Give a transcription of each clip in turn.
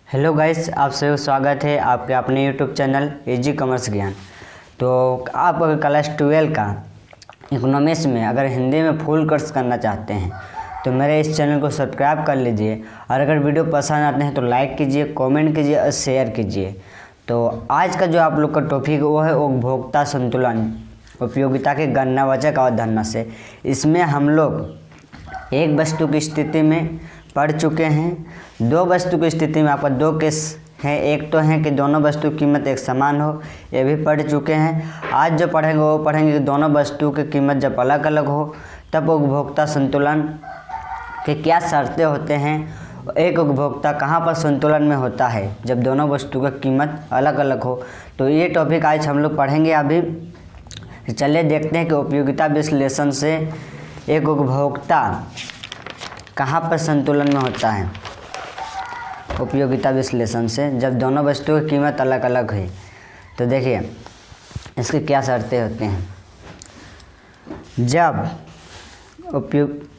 Hello guys, आप सभी को स्वागत है आपके अपने यूट्यूब चैनल इजी कॉमर्स ज्ञान। तो आप अगर क्लास 12 का इकोनॉमिक्स में अगर हिंदी में फुल कोर्स करना चाहते हैं तो मेरे इस चैनल को सब्सक्राइब कर लीजिए। और अगर वीडियो पसंद आते हैं तो लाइक कीजिए, कमेंट कीजिए और शेयर कीजिए। तो आज का जो आप लोग का टॉपिक वो है उपभोक्ता संतुलन, उपयोगिता के गणनावाचक अवधारणा से। इसमें हम लोग एक वस्तु की स्थिति में पढ़ चुके हैं। दो वस्तु की स्थिति में आपका दो केस हैं। एक तो है कि दोनों वस्तु की कीमत एक समान हो, ये भी पढ़ चुके हैं। आज जो पढ़ेंगे वो पढ़ेंगे कि दोनों वस्तु की कीमत जब अलग अलग हो तब उपभोक्ता संतुलन के क्या शर्तें होते हैं। एक उपभोक्ता कहाँ पर संतुलन में होता है जब दोनों वस्तु की कीमत अलग अलग हो। तो ये टॉपिक आज हम लोग पढ़ेंगे। अभी चलिए देखते हैं कि उपयोगिता विश्लेषण से एक उपभोक्ता कहाँ पर संतुलन में होता है। उपयोगिता विश्लेषण से जब दोनों वस्तुओं की कीमत अलग अलग है तो देखिए इसकी क्या शर्तें होती हैं।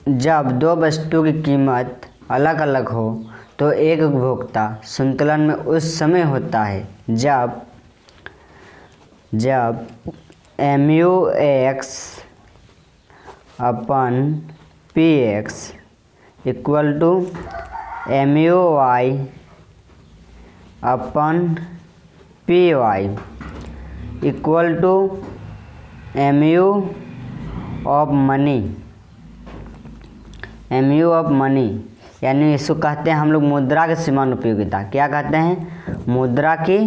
जब दो वस्तुओं की कीमत अलग अलग हो तो एक उपभोक्ता संतुलन में उस समय होता है जब MUX upon PX equal to MUY upon PY equal to MU of money. यानी इसको कहते हैं हम लोग मुद्रा की समान उपयोगिता। क्या कहते हैं? मुद्रा की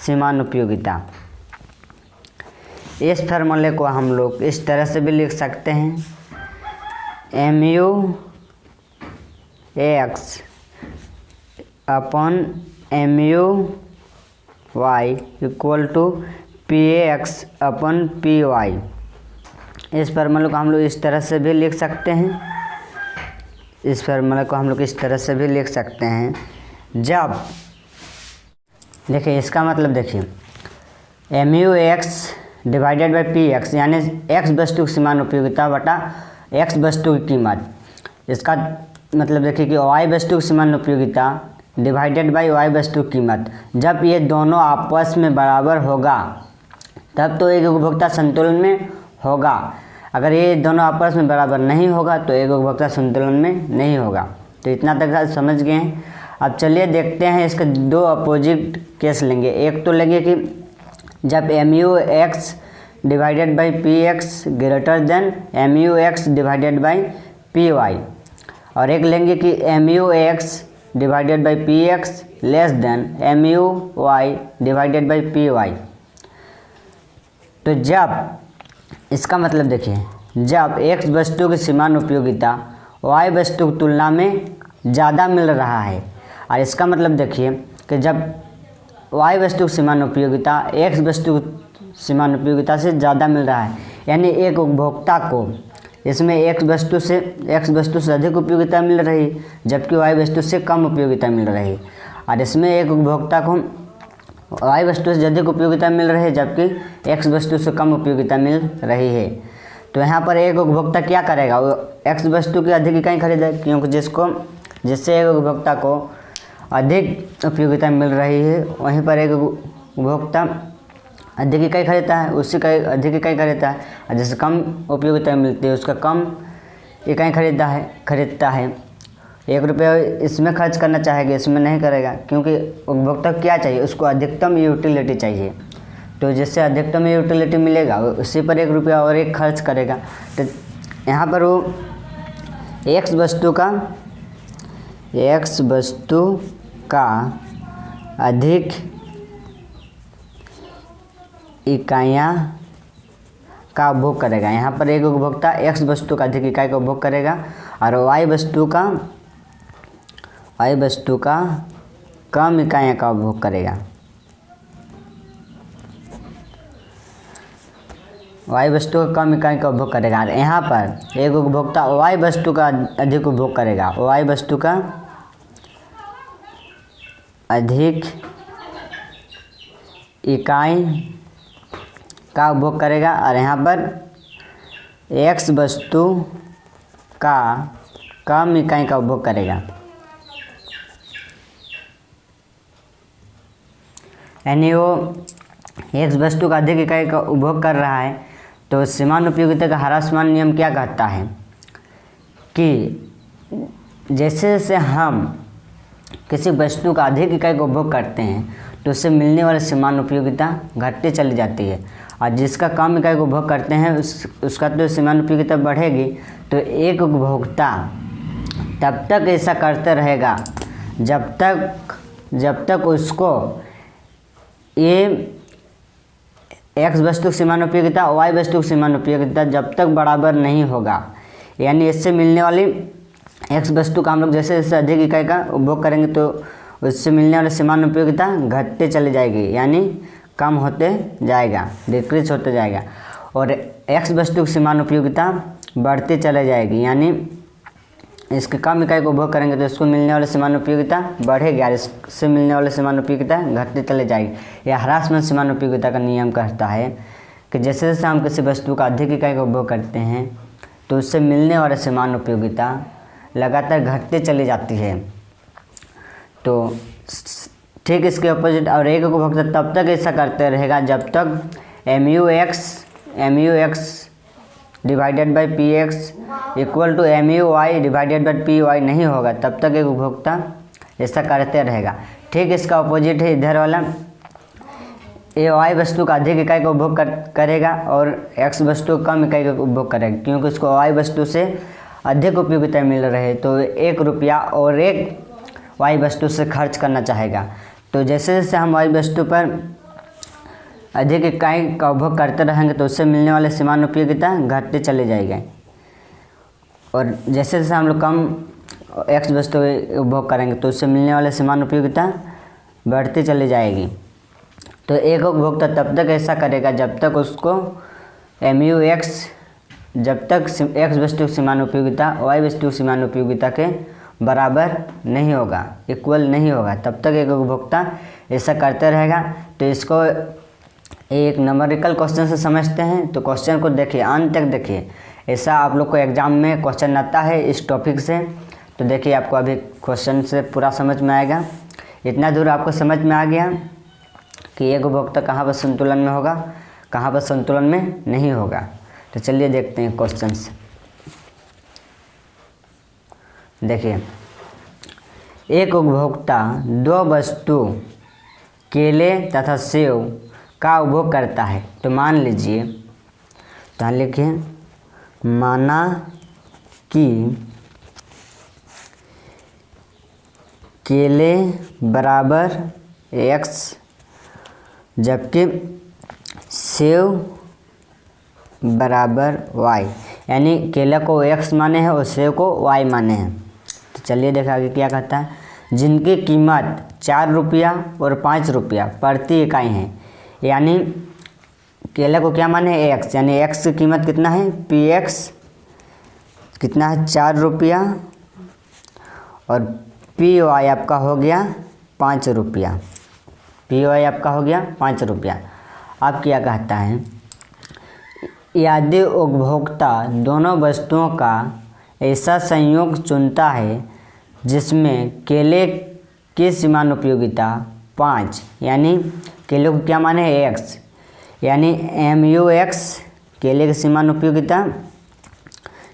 समान उपयोगिता। इस फार्मूले को हम लोग इस तरह से भी लिख सकते हैं, MUX upon MUY equal to PX upon PY। इस फार्मूले को हम लोग इस तरह से भी लिख सकते हैं। जब देखिए इसका मतलब देखिए MUX डिवाइडेड बाई PX यानी X वस्तु की समान उपयोगिता बटा X वस्तु की कीमत। इसका मतलब देखिए कि Y वस्तु की समान उपयोगिता डिवाइडेड बाई Y वस्तु की कीमत। जब ये दोनों आपस में बराबर होगा तब तो एक उपभोक्ता संतुलन में होगा। अगर ये दोनों आपस में बराबर नहीं होगा तो एक उपभोक्ता संतुलन में नहीं होगा। तो इतना तक समझ गए हैं। अब चलिए देखते हैं इसके दो अपोजिट केस लेंगे। एक तो लेंगे कि जब MUX divided by PX greater than MUX divided by PY, और एक लेंगे कि MUX divided by PX less than MUY divided by PY। तो जब इसका मतलब देखिए जब X वस्तु की समान उपयोगिता Y वस्तु की तुलना में ज़्यादा मिल रहा है, और इसका मतलब देखिए कि जब Y वस्तु की समान उपयोगिता X वस्तु की समान उपयोगिता से ज़्यादा मिल रहा है, यानी एक उपभोक्ता को इसमें X वस्तु से अधिक उपयोगिता मिल रही जबकि Y वस्तु से कम उपयोगिता मिल रही। और इसमें एक उपभोक्ता को Y वस्तु से अधिक उपयोगिता मिल रही है जबकि X वस्तु से कम उपयोगिता मिल रही है। तो यहाँ पर एक उपभोक्ता क्या करेगा? वो X वस्तु की अधिक इकाई खरीदेगा, क्योंकि जिससे एक उपभोक्ता को अधिक उपयोगिता मिल रही है वहीं पर एक उपभोक्ता अधिक इकाई खरीदता है, उससे अधिक इकाई खरीदता है, और जिससे कम उपयोगिता मिलती है उसका कम इकाई खरीदता है। 1 रुपये इसमें खर्च करना चाहेगा, इसमें नहीं करेगा, क्योंकि उपभोक्ता क्या चाहिए? उसको अधिकतम यूटिलिटी चाहिए। तो जिससे अधिकतम यूटिलिटी मिलेगा उसी पर 1 रुपया और एक खर्च करेगा। तो यहाँ पर वो X वस्तु का अधिक इकाइयाँ का उपभोग करेगा। यहाँ पर एक उपभोक्ता X वस्तु का अधिक इकाई का उपभोग करेगा और Y वस्तु का कम इकाइयाँ का उपभोग करेगा। Y वस्तु का कम इकाई का उपभोग करेगा। और यहाँ पर एक उपभोक्ता Y वस्तु का अधिक उपभोग करेगा, Y वस्तु का अधिक इकाई का उपभोग करेगा, और यहाँ पर X वस्तु का कम इकाई का उपभोग करेगा। यानी वो एक्स वस्तु का अधिक इकाई का उपभोग कर रहा है, तो समान उपयोगिता का ह्रासमान नियम क्या कहता है कि जैसे जैसे हम किसी वस्तु का अधिक इकाई का उपभोग करते हैं तो उससे मिलने वाली समान उपयोगिता घटती चली जाती है, और जिसका कम इकाई का उपभोग करते हैं उसका तो समान उपयोगिता बढ़ेगी। तो एक उपभोक्ता तब तक ऐसा करते रहेगा जब तक उसको ये एक्स वस्तु की समान उपयोगिता वाई वस्तु की समान उपयोगिता जब तक बराबर नहीं होगा, यानी इससे मिलने वाली एक्स वस्तु का हम लोग जैसे जैसे अधिक इकाई का उपभोग करेंगे तो उससे मिलने वाली समान उपयोगिता घटते चली जाएगी, यानी कम होते जाएगा, डिक्रीज होते जाएगा, और एक्स वस्तु की समान उपयोगिता बढ़ती चले जाएगी, यानी इसके कम इकाई को उपभोग करेंगे तो इसको मिलने वाली समान उपयोगिता बढ़ेगी और इससे मिलने वाली समान उपयोगिता घटती चले जाएगी। यह ह्रासमान समान उपयोगिता का नियम कहता है कि जैसे जैसे हम किसी वस्तु का अधिक इकाई का उपभोग करते हैं तो उससे मिलने वाली समान उपयोगिता लगातार घटती चली जाती है। तो ठीक इसके अपोजिट, और एक उपभोक्ता तब तक ऐसा करते रहेगा जब तक mu x divided by P X equal to mu y divided by P Y नहीं होगा, तब तक एक उपभोक्ता ऐसा करते रहेगा। ठीक इसका अपोजिट है इधर वाला, ये y वस्तु का अधिक इकाई का उपभोग करेगा और x वस्तु कम इकाई का उपभोग करेगा, क्योंकि उसको y वस्तु से अधिक उपयोगिता मिल रही है तो 1 रुपया और एक y वस्तु से खर्च करना चाहेगा। तो जैसे जैसे हम y वस्तु पर अधिक इकाई का उपभोग करते रहेंगे तो उससे मिलने वाले समान उपयोगिता घटते चले जाएंगे, और जैसे जैसे हम लोग कम एक्स वस्तु उपभोग करेंगे तो उससे मिलने वाले समान उपयोगिता बढ़ती चली जाएगी। तो एक उपभोक्ता तब तक ऐसा करेगा जब तक उसको जब तक एक्स वस्तु की समान उपयोगिता वाई वस्तु की समान उपयोगिता के बराबर नहीं होगा, इक्वल नहीं होगा, तब तक एक उपभोक्ता ऐसा करते रहेगा। तो इसको एक न्यूमेरिकल क्वेश्चन से समझते हैं। तो क्वेश्चन को देखिए, अंत तक देखिए, ऐसा आप लोग को एग्जाम में क्वेश्चन आता है इस टॉपिक से। तो देखिए आपको अभी क्वेश्चन से पूरा समझ में आएगा। इतना दूर आपको समझ में आ गया कि एक उपभोक्ता कहाँ पर संतुलन में होगा, कहाँ पर संतुलन में नहीं होगा। तो चलिए देखते हैं क्वेश्चन से। देखिए, एक उपभोक्ता 2 वस्तु केले तथा सेब का उपभोग करता है। तो मान लीजिए, तो लिखिए, माना कि केले बराबर x जबकि सेब बराबर y, यानी केला को x माने हैं और सेब को y माने हैं। तो चलिए देखा आगे क्या कहता है। जिनकी कीमत 4 रुपया और 5 रुपया प्रति इकाई है, यानी केला को क्या माने है x, यानी x की कीमत कितना है px कितना है 4 रुपया और py आपका हो गया 5 रुपया, py आपका हो गया 5 रुपया। अब क्या कहता है, यदि उपभोक्ता दोनों वस्तुओं का ऐसा संयोग चुनता है जिसमें केले की समान उपयोगिता 5, यानी केले को क्या माने है x, यानी mu(x) केले की समान उपयोगिता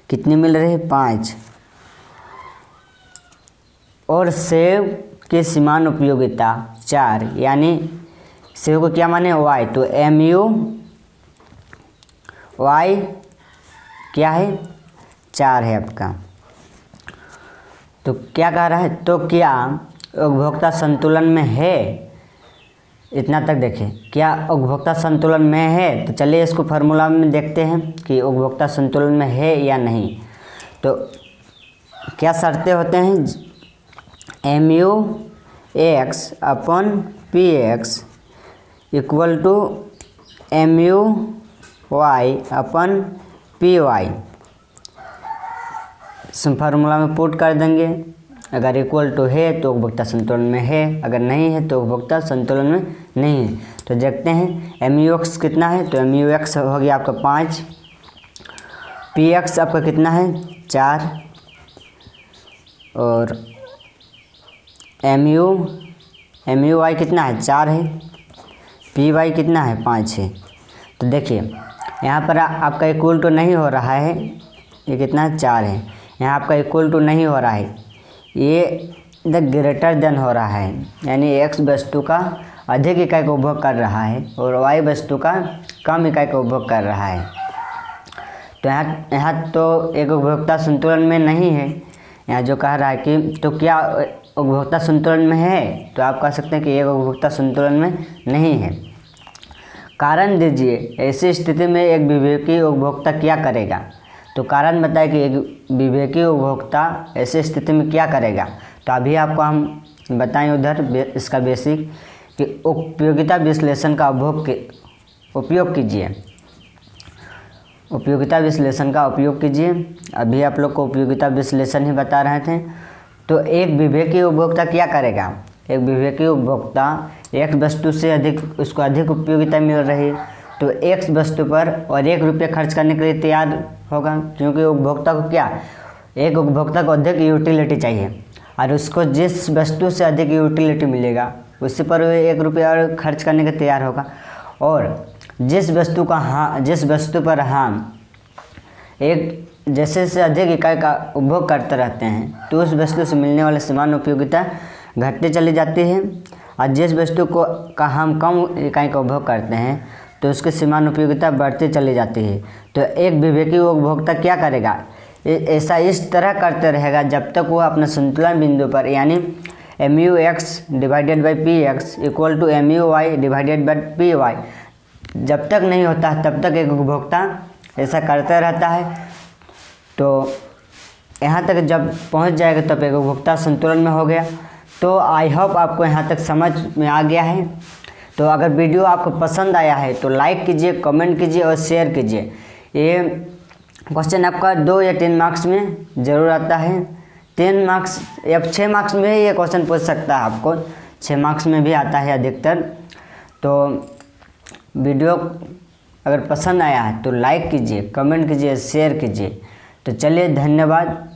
कितनी मिल रही है 5, और सेब की समान उपयोगिता 4, यानी सेब को क्या माने y, तो mu(y) क्या है 4 है आपका। तो क्या कह रहा है, तो क्या उपभोक्ता संतुलन में है, इतना तक देखिए, क्या उपभोक्ता संतुलन में है। तो चलिए इसको फार्मूला में देखते हैं कि उपभोक्ता संतुलन में है या नहीं। तो क्या शर्तें होते हैं, mu(x) upon px equal to mu(y) upon py, formula में पुट कर देंगे। अगर इक्वल टू है तो उपभोक्ता संतुलन में है, अगर नहीं है तो उपभोक्ता संतुलन में नहीं है। तो देखते हैं mu(x) कितना है, तो mu(x) हो गया आपका 5, px आपका कितना है 4, और mu(y) कितना है 4 है, पी वाई कितना है 5 है। तो देखिए यहाँ पर आपका इक्वल टू नहीं हो रहा है, ये कितना है 4 है। यहाँ आपका इक्वल टू नहीं हो रहा है, ये द ग्रेटर देन हो रहा है, यानी x वस्तु का अधिक इकाई का उपभोग कर रहा है और y वस्तु का कम इकाई का उपभोग कर रहा है। तो यहाँ तो एक उपभोक्ता संतुलन में नहीं है। यहाँ जो कह रहा है कि तो क्या उपभोक्ता संतुलन में है, तो आप कह सकते हैं कि एक उपभोक्ता संतुलन में नहीं है। कारण दीजिए, ऐसी स्थिति में एक विवेकी उपभोक्ता क्या करेगा। तो कारण बताए कि एक विवेकी उपभोक्ता ऐसी स्थिति में क्या करेगा। तो अभी आपको हम बताएं उधर इसका बेसिक कि उपयोगिता विश्लेषण का उपयोग कीजिए। उपयोगिता विश्लेषण का उपयोग कीजिए। अभी आप लोग को उपयोगिता विश्लेषण ही बता रहे थे। तो एक विवेकी उपभोक्ता क्या करेगा। एक विवेकी उपभोक्ता एक वस्तु से अधिक उसको अधिक उपयोगिता मिल रही है, तो एक वस्तु पर और 1 रुपये खर्च करने के लिए तैयार होगा, क्योंकि उपभोक्ता को क्या, एक उपभोक्ता को अधिक यूटिलिटी चाहिए और उसको जिस वस्तु से अधिक यूटिलिटी मिलेगा उसी पर 1 रुपया और खर्च करने के तैयार होगा। और जिस वस्तु पर हम एक जैसे से अधिक इकाई का उपभोग करते रहते हैं तो उस वस्तु से मिलने वाले समान उपयोगिता घटती चली जाती है, और जिस वस्तु का हम कम इकाई का उपभोग करते हैं तो उसकी समान उपयोगिता बढ़ती चली जाती है। तो एक विवेकी उपभोक्ता क्या करेगा, ऐसा इस तरह करते रहेगा जब तक वो अपने संतुलन बिंदु पर, यानी mu(x) divided by px equal to mu(y) डिवाइडेड बाई py जब तक नहीं होता तब तक एक उपभोक्ता ऐसा करते रहता है। तो यहाँ तक जब पहुँच जाएगा तब एक उपभोक्ता संतुलन में हो गया। तो आई होप आपको यहाँ तक समझ में आ गया है। तो अगर वीडियो आपको पसंद आया है तो लाइक कीजिए, कमेंट कीजिए और शेयर कीजिए। ये क्वेश्चन आपका 2 या 3 मार्क्स में ज़रूर आता है। 3 मार्क्स या 6 मार्क्स में ये क्वेश्चन पूछ सकता है आपको, 6 मार्क्स में भी आता है अधिकतर। तो वीडियो अगर पसंद आया है तो लाइक कीजिए, कमेंट कीजिए, शेयर कीजिए। तो चलिए, धन्यवाद।